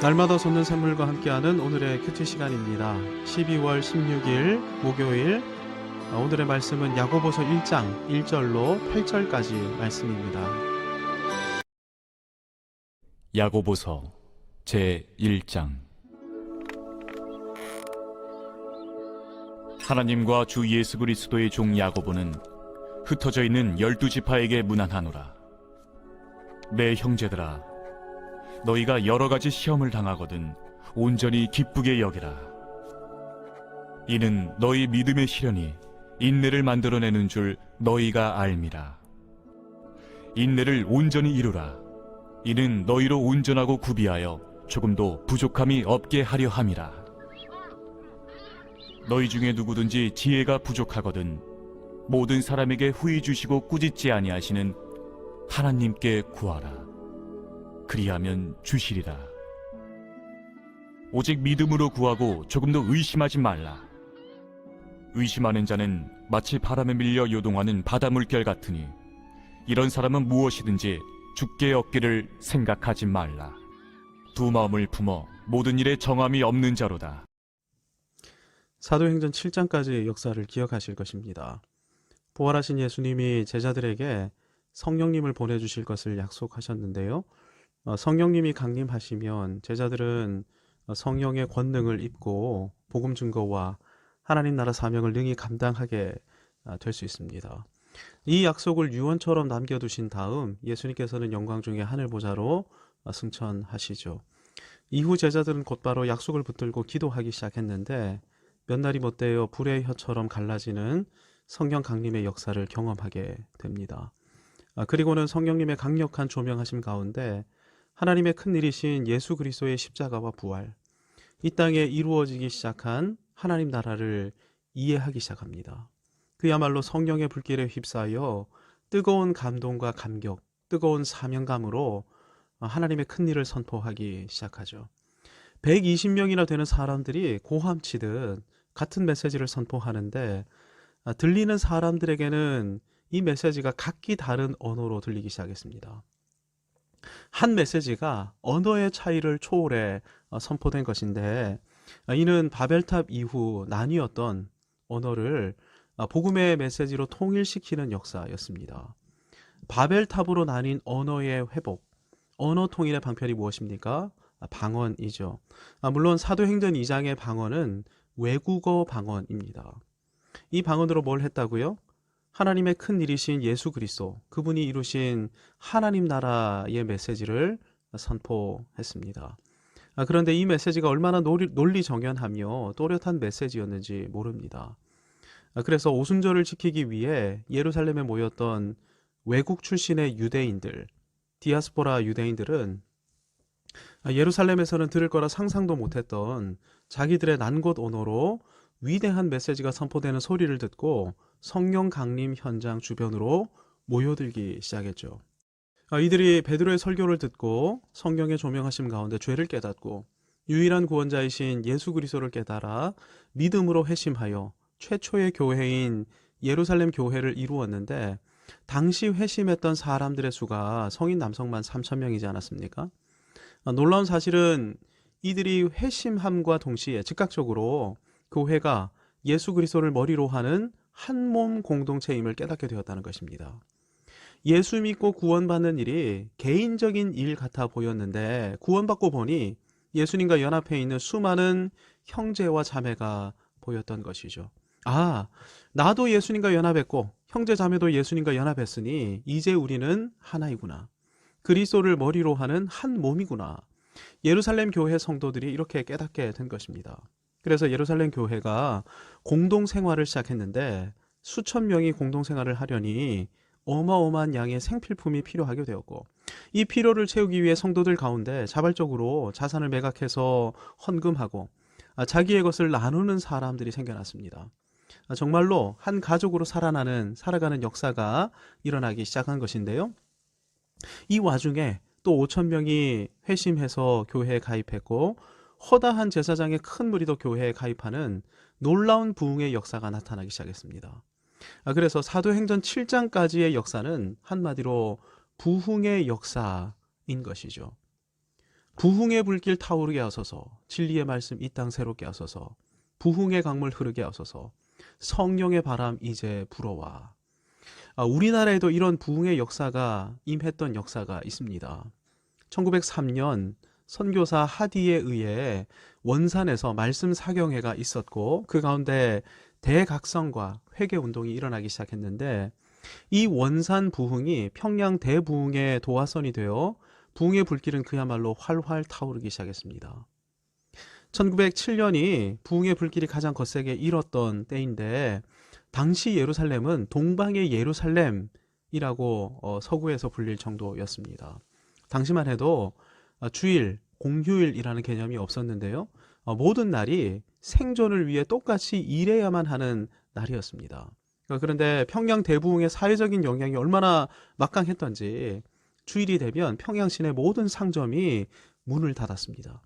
날마다 솟는 샘물과 함께하는 오늘의 큐티 시간입니다. 12월 16일 목요일, 오늘의 말씀은 야고보서 1장 1절로 8절까지 말씀입니다. 야고보서 제1장. 하나님과 주 예수 그리스도의 종 야고보는 흩어져 있는 12지파에게 문안하노라. 내 형제들아, 너희가 여러 가지 시험을 당하거든 온전히 기쁘게 여기라. 이는 너희 믿음의 시련이 인내를 만들어내는 줄 너희가 알미라. 인내를 온전히 이루라. 이는 너희로 온전하고 구비하여 조금도 부족함이 없게 하려 함이라. 너희 중에 누구든지 지혜가 부족하거든 모든 사람에게 후히 주시고 꾸짖지 아니하시는 하나님께 구하라. 그리하면 주시리라. 오직 믿음으로 구하고 조금도 의심하지 말라. 의심하는 자는 마치 바람에 밀려 요동하는 바다 물결 같으니 이런 사람은 무엇이든지 죽게 얻기를 생각하지 말라. 두 마음을 품어 모든 일에 정함이 없는 자로다. 사도행전 7장까지의 역사를 기억하실 것입니다. 부활하신 예수님이 제자들에게 성령님을 보내주실 것을 약속하셨는데요. 성령님이 강림하시면 제자들은 성령의 권능을 입고 복음 증거와 하나님 나라 사명을 능히 감당하게 될 수 있습니다. 이 약속을 유언처럼 남겨두신 다음 예수님께서는 영광 중에 하늘 보좌로 승천하시죠. 이후 제자들은 곧바로 약속을 붙들고 기도하기 시작했는데 몇 날이 못되어 불의 혀처럼 갈라지는 성령 강림의 역사를 경험하게 됩니다. 그리고는 성령님의 강력한 조명하심 가운데 하나님의 큰일이신 예수 그리스도의 십자가와 부활, 이 땅에 이루어지기 시작한 하나님 나라를 이해하기 시작합니다. 그야말로 성령의 불길에 휩싸여 뜨거운 감동과 감격, 뜨거운 사명감으로 하나님의 큰일을 선포하기 시작하죠. 120명이나 되는 사람들이 고함치듯 같은 메시지를 선포하는데 들리는 사람들에게는 이 메시지가 각기 다른 언어로 들리기 시작했습니다. 한 메시지가 언어의 차이를 초월해 선포된 것인데 이는 바벨탑 이후 나뉘었던 언어를 복음의 메시지로 통일시키는 역사였습니다. 바벨탑으로 나뉜 언어의 회복, 언어 통일의 방편이 무엇입니까? 방언이죠. 물론 사도행전 2장의 방언은 외국어 방언입니다. 이 방언으로 뭘 했다고요? 하나님의 큰 일이신 예수 그리스도, 그분이 이루신 하나님 나라의 메시지를 선포했습니다. 그런데 이 메시지가 얼마나 논리정연하며 또렷한 메시지였는지 모릅니다. 그래서 오순절을 지키기 위해 예루살렘에 모였던 외국 출신의 유대인들, 디아스포라 유대인들은 예루살렘에서는 들을 거라 상상도 못했던 자기들의 난곳 언어로 위대한 메시지가 선포되는 소리를 듣고 성령 강림 현장 주변으로 모여들기 시작했죠. 이들이 베드로의 설교를 듣고 성령의 조명하심 가운데 죄를 깨닫고 유일한 구원자이신 예수 그리스도를 깨달아 믿음으로 회심하여 최초의 교회인 예루살렘 교회를 이루었는데 당시 회심했던 사람들의 수가 성인 남성만 3,000명이지 않았습니까? 놀라운 사실은 이들이 회심함과 동시에 즉각적으로 교회가 예수 그리스도를 머리로 하는 한 몸 공동체임을 깨닫게 되었다는 것입니다. 예수 믿고 구원받는 일이 개인적인 일 같아 보였는데 구원받고 보니 예수님과 연합해 있는 수많은 형제와 자매가 보였던 것이죠. 나도 예수님과 연합했고 형제 자매도 예수님과 연합했으니 이제 우리는 하나이구나. 그리스도를 머리로 하는 한 몸이구나. 예루살렘 교회 성도들이 이렇게 깨닫게 된 것입니다. 그래서 예루살렘 교회가 공동생활을 시작했는데 수천 명이 공동생활을 하려니 어마어마한 양의 생필품이 필요하게 되었고 이 필요를 채우기 위해 성도들 가운데 자발적으로 자산을 매각해서 헌금하고 자기의 것을 나누는 사람들이 생겨났습니다. 정말로 한 가족으로 살아가는 역사가 일어나기 시작한 것인데요. 이 와중에 또 5,000명이 회심해서 교회에 가입했고 허다한 제사장의 큰 무리도 교회에 가입하는 놀라운 부흥의 역사가 나타나기 시작했습니다. 그래서 사도행전 7장까지의 역사는 한마디로 부흥의 역사인 것이죠. 부흥의 불길 타오르게 하소서. 진리의 말씀 이 땅 새롭게 하소서. 부흥의 강물 흐르게 하소서. 성령의 바람 이제 불어와. 우리나라에도 이런 부흥의 역사가 임했던 역사가 있습니다. 1903년 선교사 하디에 의해 원산에서 말씀 사경회가 있었고 그 가운데 대각성과 회개운동이 일어나기 시작했는데 이 원산 부흥이 평양 대부흥의 도화선이 되어 부흥의 불길은 그야말로 활활 타오르기 시작했습니다. 1907년이 부흥의 불길이 가장 거세게 일었던 때인데 당시 예루살렘은 동방의 예루살렘이라고 서구에서 불릴 정도였습니다. 당시만 해도 주일, 공휴일이라는 개념이 없었는데요. 모든 날이 생존을 위해 똑같이 일해야만 하는 날이었습니다. 그런데 평양 대부흥의 사회적인 영향이 얼마나 막강했던지 주일이 되면 평양 시내 모든 상점이 문을 닫았습니다.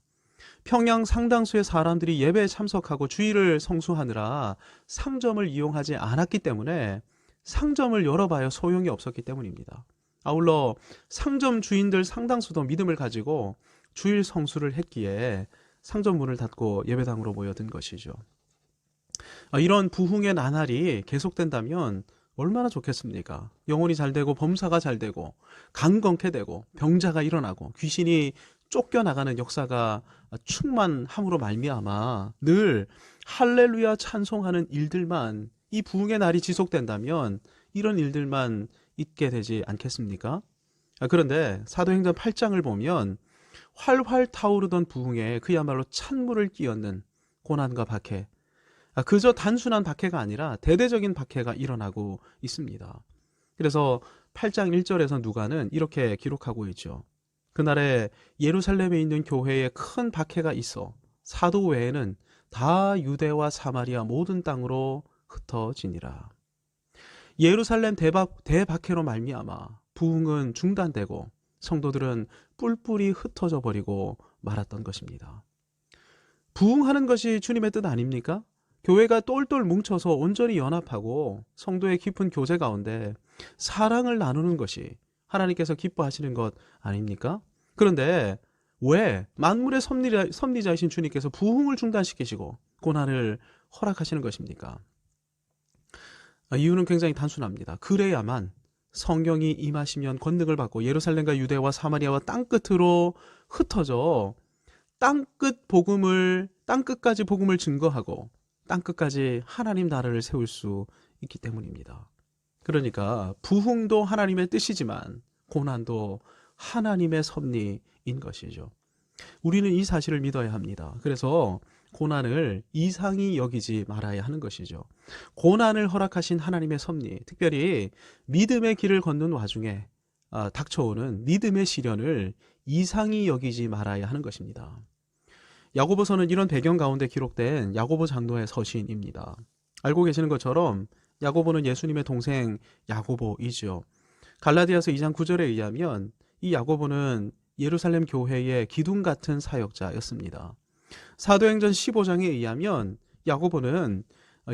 평양 상당수의 사람들이 예배에 참석하고 주일을 성수하느라 상점을 이용하지 않았기 때문에 상점을 열어봐야 소용이 없었기 때문입니다. 아울러 상점 주인들 상당수도 믿음을 가지고 주일 성수를 했기에 상점 문을 닫고 예배당으로 모여든 것이죠. 이런 부흥의 나날이 계속된다면 얼마나 좋겠습니까? 영혼이 잘 되고 범사가 잘 되고 강건케 되고 병자가 일어나고 귀신이 쫓겨나가는 역사가 충만함으로 말미암아 늘 할렐루야 찬송하는 일들만 이 부흥의 날이 지속된다면 이런 일들만 있게 되지 않겠습니까? 그런데 사도행전 8장을 보면 활활 타오르던 부흥에 그야말로 찬물을 끼얹는 고난과 박해, 그저 단순한 박해가 아니라 대대적인 박해가 일어나고 있습니다. 그래서 8장 1절에서 누가는 이렇게 기록하고 있죠. 그날에 예루살렘에 있는 교회에 큰 박해가 있어 사도 외에는 다 유대와 사마리아 모든 땅으로 흩어지니라. 예루살렘 대박해로 말미암아 부흥은 중단되고 성도들은 뿔뿔이 흩어져 버리고 말았던 것입니다. 부흥하는 것이 주님의 뜻 아닙니까? 교회가 똘똘 뭉쳐서 온전히 연합하고 성도의 깊은 교제 가운데 사랑을 나누는 것이 하나님께서 기뻐하시는 것 아닙니까? 그런데 왜 만물의 섭리자이신 주님께서 부흥을 중단시키시고 고난을 허락하시는 것입니까? 이유는 굉장히 단순합니다. 그래야만 성령이 임하시면 권능을 받고 예루살렘과 유대와 사마리아와 땅끝으로 흩어져 땅끝까지 복음을 증거하고 땅끝까지 하나님 나라를 세울 수 있기 때문입니다. 그러니까 부흥도 하나님의 뜻이지만 고난도 하나님의 섭리인 것이죠. 우리는 이 사실을 믿어야 합니다. 그래서 고난을 이상히 여기지 말아야 하는 것이죠. 고난을 허락하신 하나님의 섭리, 특별히 믿음의 길을 걷는 와중에 닥쳐오는 믿음의 시련을 이상히 여기지 말아야 하는 것입니다. 야고보서는 이런 배경 가운데 기록된 야고보 장로의 서신입니다. 알고 계시는 것처럼 야고보는 예수님의 동생 야고보이죠. 갈라디아서 2장 9절에 의하면 이 야고보는 예루살렘 교회의 기둥 같은 사역자였습니다. 사도행전 15장에 의하면 야고보는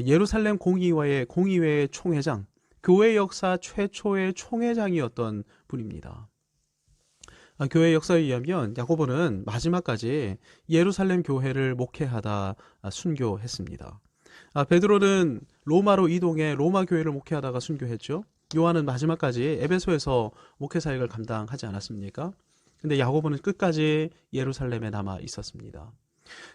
예루살렘 공의회의 총회장, 교회 역사 최초의 총회장이었던 분입니다. 교회 역사에 의하면 야고보는 마지막까지 예루살렘 교회를 목회하다 순교했습니다. 베드로는 로마로 이동해 로마 교회를 목회하다가 순교했죠. 요한은 마지막까지 에베소에서 목회 사역을 감당하지 않았습니까? 근데 야고보는 끝까지 예루살렘에 남아 있었습니다.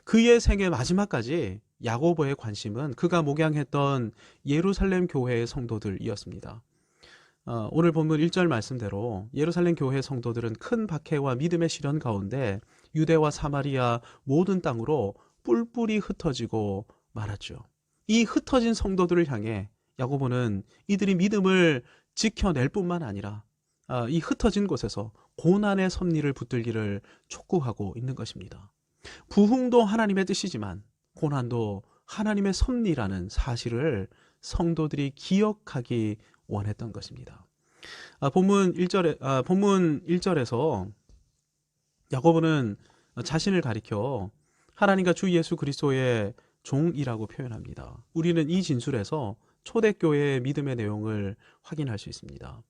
그의 생애 마지막까지 야고보의 관심은 그가 목양했던 예루살렘 교회의 성도들이었습니다. 오늘 본문 1절 말씀대로 예루살렘 교회 성도들은 큰 박해와 믿음의 시련 가운데 유대와 사마리아 모든 땅으로 뿔뿔이 흩어지고 말았죠. 이 흩어진 성도들을 향해 야고보는 이들이 믿음을 지켜낼 뿐만 아니라 이 흩어진 곳에서 고난의 섭리를 붙들기를 촉구하고 있는 것입니다. 부흥도 하나님의 뜻이지만 고난도 하나님의 섭리라는 사실을 성도들이 기억하기 원했던 것입니다. 본문 1절에서 야고보는 자신을 가리켜 하나님과 주 예수 그리스도의 종이라고 표현합니다. 우리는 이 진술에서 초대교회의 믿음의 내용을 확인할 수 있습니다.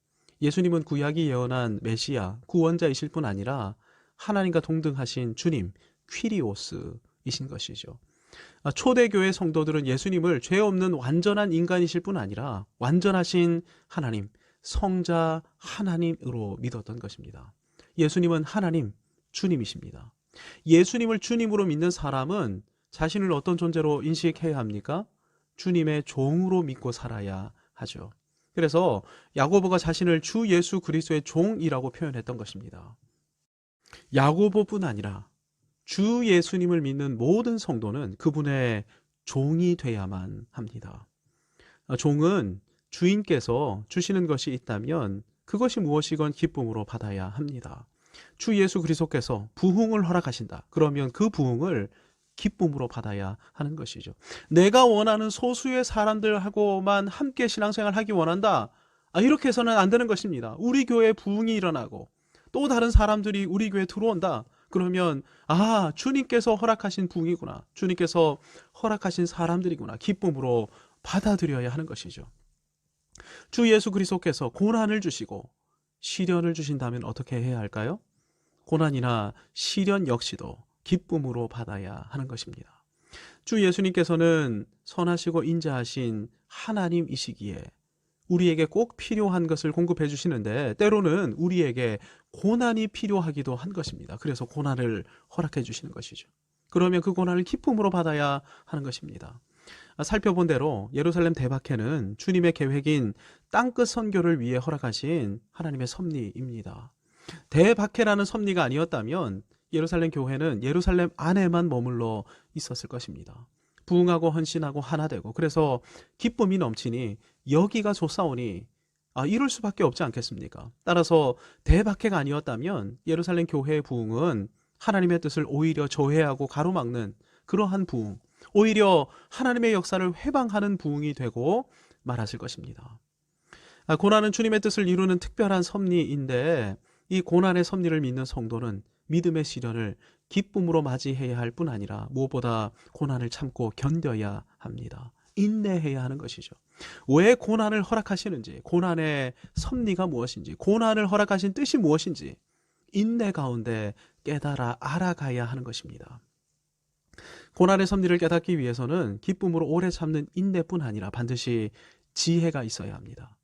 예수님은 구약이 예언한 메시아, 구원자이실 뿐 아니라 하나님과 동등하신 주님, 퀴리오스이신 것이죠. 초대교회 성도들은 예수님을 죄 없는 완전한 인간이실 뿐 아니라 완전하신 하나님, 성자 하나님으로 믿었던 것입니다. 예수님은 하나님, 주님이십니다. 예수님을 주님으로 믿는 사람은 자신을 어떤 존재로 인식해야 합니까? 주님의 종으로 믿고 살아야 하죠. 그래서 야고보가 자신을 주 예수 그리스도의 종이라고 표현했던 것입니다. 야고보뿐 아니라 주 예수님을 믿는 모든 성도는 그분의 종이 돼야만 합니다. 종은 주인께서 주시는 것이 있다면 그것이 무엇이건 기쁨으로 받아야 합니다. 주 예수 그리스도께서 부흥을 허락하신다. 그러면 그 부흥을 기쁨으로 받아야 하는 것이죠. 내가 원하는 소수의 사람들하고만 함께 신앙생활 하기 원한다. 이렇게 해서는 안 되는 것입니다. 우리 교회에 부흥이 일어나고 또 다른 사람들이 우리 교회에 들어온다. 그러면 주님께서 허락하신 부흥이구나. 주님께서 허락하신 사람들이구나. 기쁨으로 받아들여야 하는 것이죠. 주 예수 그리스도께서 고난을 주시고 시련을 주신다면 어떻게 해야 할까요? 고난이나 시련 역시도 기쁨으로 받아야 하는 것입니다. 주 예수님께서는 선하시고 인자하신 하나님이시기에 우리에게 꼭 필요한 것을 공급해 주시는데 때로는 우리에게 고난이 필요하기도 한 것입니다. 그래서 고난을 허락해 주시는 것이죠. 그러면 그 고난을 기쁨으로 받아야 하는 것입니다. 살펴본 대로 예루살렘 대박해는 주님의 계획인 땅끝 선교를 위해 허락하신 하나님의 섭리입니다. 대박해라는 섭리가 아니었다면 예루살렘 교회는 예루살렘 안에만 머물러 있었을 것입니다. 부흥하고 헌신하고 하나 되고 그래서 기쁨이 넘치니 여기가 좋사오니 이럴 수밖에 없지 않겠습니까? 따라서 대박해가 아니었다면 예루살렘 교회의 부흥은 하나님의 뜻을 오히려 저해하고 가로막는 그러한 부흥, 오히려 하나님의 역사를 회방하는 부흥이 되고 말았을 것입니다. 고난은 주님의 뜻을 이루는 특별한 섭리인데 이 고난의 섭리를 믿는 성도는 믿음의 시련을 기쁨으로 맞이해야 할 뿐 아니라 무엇보다 고난을 참고 견뎌야 합니다. 인내해야 하는 것이죠. 왜 고난을 허락하시는지, 고난의 섭리가 무엇인지, 고난을 허락하신 뜻이 무엇인지 인내 가운데 깨달아 알아가야 하는 것입니다. 고난의 섭리를 깨닫기 위해서는 기쁨으로 오래 참는 인내뿐 아니라 반드시 지혜가 있어야 합니다.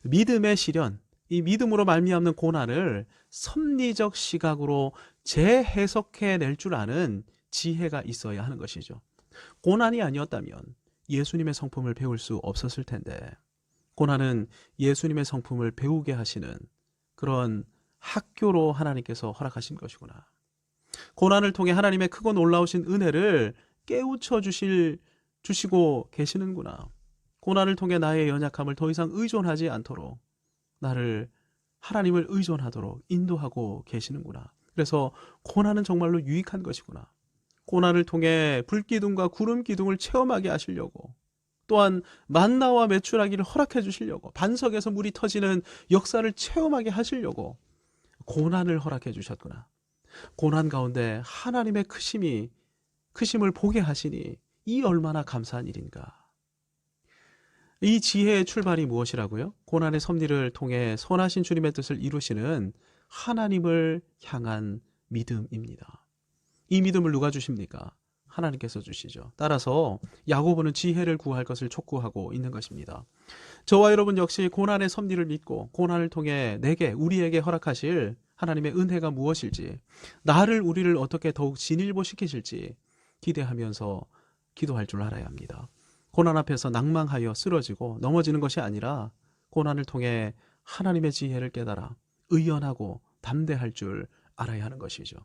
믿음의 시련, 이 믿음으로 말미암는 고난을 섭리적 시각으로 재해석해낼 줄 아는 지혜가 있어야 하는 것이죠. 고난이 아니었다면 예수님의 성품을 배울 수 없었을 텐데 고난은 예수님의 성품을 배우게 하시는 그런 학교로 하나님께서 허락하신 것이구나. 고난을 통해 하나님의 크고 놀라우신 은혜를 깨우쳐 주시고 계시는구나. 고난을 통해 나의 연약함을 더 이상 의존하지 않도록 나를 하나님을 의존하도록 인도하고 계시는구나. 그래서 고난은 정말로 유익한 것이구나. 고난을 통해 불기둥과 구름기둥을 체험하게 하시려고 또한 만나와 메추라기를 허락해 주시려고 반석에서 물이 터지는 역사를 체험하게 하시려고 고난을 허락해 주셨구나. 고난 가운데 하나님의 크심을 보게 하시니 이 얼마나 감사한 일인가. 이 지혜의 출발이 무엇이라고요? 고난의 섭리를 통해 선하신 주님의 뜻을 이루시는 하나님을 향한 믿음입니다. 이 믿음을 누가 주십니까? 하나님께서 주시죠. 따라서 야고보는 지혜를 구할 것을 촉구하고 있는 것입니다. 저와 여러분 역시 고난의 섭리를 믿고 고난을 통해 우리에게 허락하실 하나님의 은혜가 무엇일지, 우리를 어떻게 더욱 진일보시키실지 기대하면서 기도할 줄 알아야 합니다. 고난 앞에서 낭망하여 쓰러지고 넘어지는 것이 아니라 고난을 통해 하나님의 지혜를 깨달아 의연하고 담대할 줄 알아야 하는 것이죠.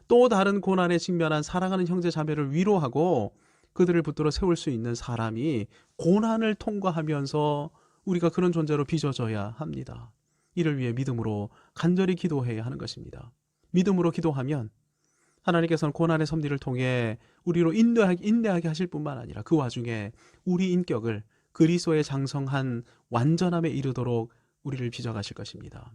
또 다른 고난에 직면한 사랑하는 형제 자매를 위로하고 그들을 붙들어 세울 수 있는 사람이 고난을 통과하면서 우리가 그런 존재로 빚어져야 합니다. 이를 위해 믿음으로 간절히 기도해야 하는 것입니다. 믿음으로 기도하면 하나님께서는 고난의 섭리를 통해 우리로 인내하게 하실 뿐만 아니라 그 와중에 우리 인격을 그리스도의 장성한 완전함에 이르도록 우리를 빚어가실 것입니다.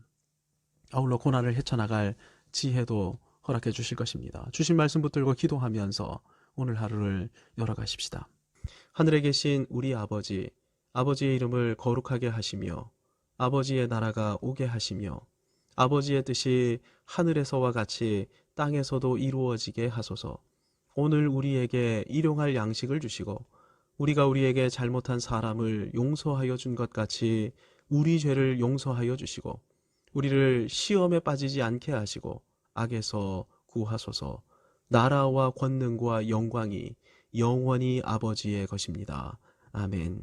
아울러 고난을 헤쳐나갈 지혜도 허락해 주실 것입니다. 주신 말씀 붙들고 기도하면서 오늘 하루를 열어가십시다. 하늘에 계신 우리 아버지, 아버지의 이름을 거룩하게 하시며 아버지의 나라가 오게 하시며 아버지의 뜻이 하늘에서와 같이 땅에서도 이루어지게 하소서. 오늘 우리에게 일용할 양식을 주시고 우리가 우리에게 잘못한 사람을 용서하여 준 것 같이 우리 죄를 용서하여 주시고 우리를 시험에 빠지지 않게 하시고 악에서 구하소서. 나라와 권능과 영광이 영원히 아버지의 것입니다. 아멘.